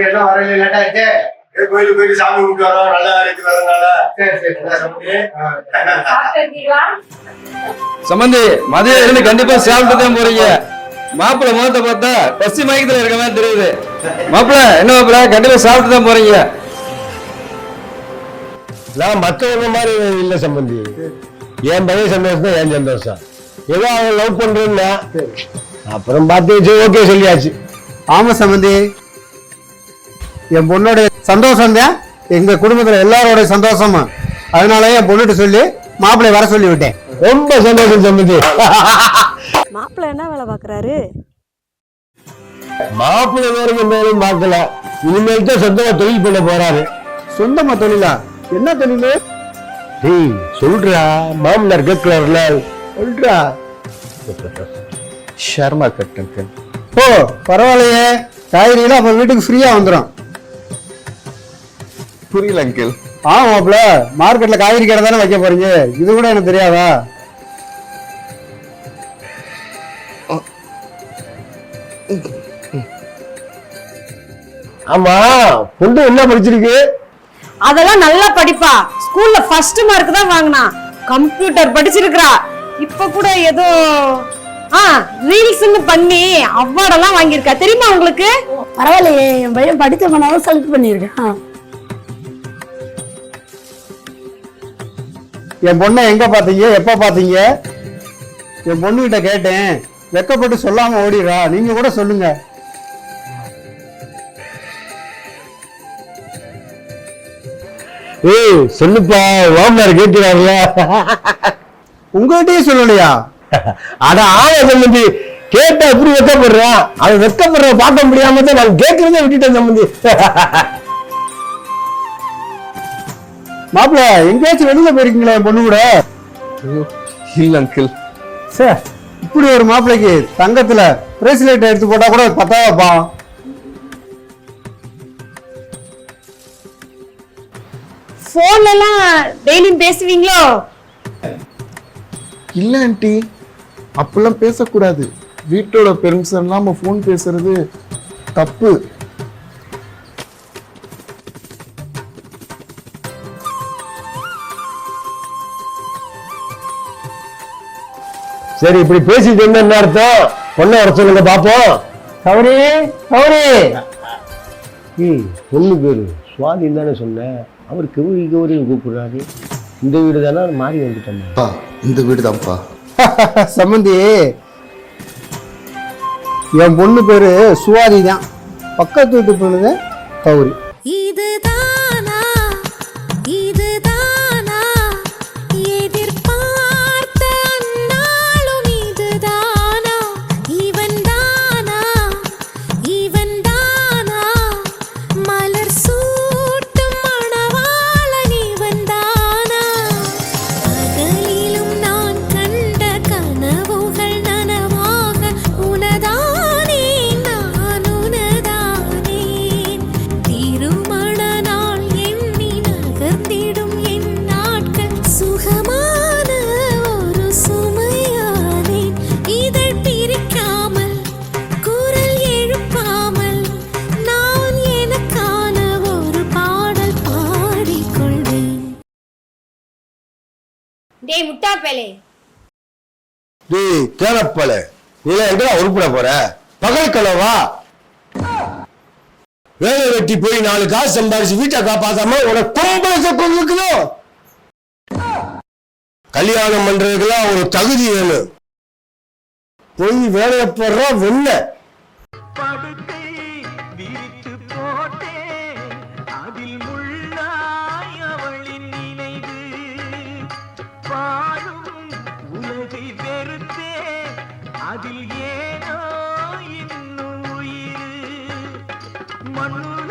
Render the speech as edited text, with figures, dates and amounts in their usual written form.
எல்லாம் வரல லேட்டா ஆச்சு. கோயிலுக்கு போயிட்டு சாமி கும்பிட்டு வரோம். நல்ல வேலைக்கு வரதுனால சம்பந்தி மதியம் இருந்து கண்டிப்பா சாப்பிட்டு தான் போறீங்க. மாப்பிள்ள முகத்தை பார்த்தா பசி மயக்கத்துல இருக்க மாதிரி தெரியுது. மாப்பிள்ள என்ன மாப்பிள்ள கண்டிப்பா சாப்பிட்டு தான் போறீங்க. நான் மற்றவங்க மாதிரி இல்ல சம்பந்தி. என் பையன் சந்தோஷம் தான் என் சந்தோஷம். ஏதோ அவன் லவ் பண்றேன்னா அப்புறம் பார்த்து ஓகே சொல்லியாச்சு. ஆமா சம்பந்தி, என் பொண்ணோட சந்தோஷம் தான் எங்க குடும்பத்துல எல்லாரோட சந்தோஷமா. அதனால என் பொண்ணுட்டு சொல்லி மாப்பிள்ளை வர சொல்லி விட்டேன். ரொம்ப சந்தோஷம் சம்பந்தி. மாப்பிள்ளை என்ன வேலை பாக்குறாரு? மாப்பிள்ளை வரைக்கும் மேலும் பார்க்கல. இனிமேல் தான் சொந்தமா தொழில் பண்ண போறாரு. சொந்தமா தொழிலா? என்ன தொழில்? டேய் சொல்றா, மாமனார் கேட்கல சொல்றா. Share market. ஓ பரவாயில்லையே, காய்கறிலாம் அப்ப வீட்டுக்கு ஃப்ரீயா வந்துடும். புரியல அங்கிள். ஆமாப்ல, மார்க்கெட்ல காய்கறி கடை தானே வைக்க போறீங்க, இது கூட எனக்கு தெரியாதா? ஆமா, பொண்ணு என்ன படிச்சிருக்கு? அதெல்லாம் நல்லா படிப்பா. ஸ்கூல்ல ஃபர்ஸ்ட் மார்க் தான் வாங்கினா. கம்ப்யூட்டர் படிச்சிருக்கா. இப்ப கூட ஏதோ ரீல்ஸ்னு பண்ணி அவார்டெல்லாம் வாங்கியிருக்கா. தெரியுமா உங்களுக்கு? பரவாயில்லையே, என் பையன் படித்த பண்ணாலும் செலக்ட் பண்ணியிருக்கேன். என் பொண்ணை எங்க பாத்தீங்க, எப்ப பாத்தீங்க? என் பொண்ணு கிட்ட கேட்டேன், வெக்கப்பட்டு சொல்லாம ஓடிடுறா. நீங்க கூட சொல்லுங்க. ஏய் சொல்லுப்பா, மாமனார் கேட்கிறாருல. உங்ககிட்டயே சொல்லலையா? அட ஆள சம்பந்தி, கேட்டா எப்படி வெக்கப்படுறான்? அவன் வெக்கப்படுற பார்க்க முடியாம தான் நான் கேட்கறதே விட்டுட்டேன் சம்பந்தி. மாப்பிள்ள எங்கேயாச்சும் வெளியில போயிருக்கீங்களா என் பொண்ணு கூட? இல்ல அங்கிள். சார், இப்படி ஒரு மாப்பிள்ளைக்கு தங்கத்துல பிரேஸ்லெட் எடுத்து போட்டா கூட பத்தாவப்பா. போன்ல எல்லாம் டெய்லியும் பேசுவீங்களோ? இல்ல ஆண்டி, அப்பெல்லாம் பேசக்கூடாது. வீட்டோட பெர்மிஷன் இல்லாம போன் பேசுறது தப்பு. சரி, இப்படி பேசிட்டு என்ன அர்த்தம்? பொண்ணை வர சொல்லுங்க பாப்போம். கௌரி கௌரி. பொண்ணு பேரு சுவாதி தானே சொன்னேன். அவர் கௌரி கௌரின்னு கூப்பிடுறாரு. இந்த வீடு தானே மாறி வந்துட்டோம். இந்த வீடு தான்ப்பா. சம்பந்தி, என் பொண்ணு பேரு சுவாதி தான். பக்கத்து வீட்டு பொண்ணுங்க கௌரி. டேய் முட்டா பேலே, டேய் கேளப்பல, நீ எங்கடா உருப்பட போற? பகல் கனவா? வேலை வெட்டி போய் 4 காசு சம்பாதிச்சு வீட்டை காப்பாத்தாம உனக்கு பொம்பளை கொண்டுக்குதோ? கல்யாணம் பண்றதுக்கெல்லாம் ஒரு தகுதி வேணும். போய் வேலையை போடுற வெண்ண. அதில் ஏனோ இன்னும் உயிர் மண்ணு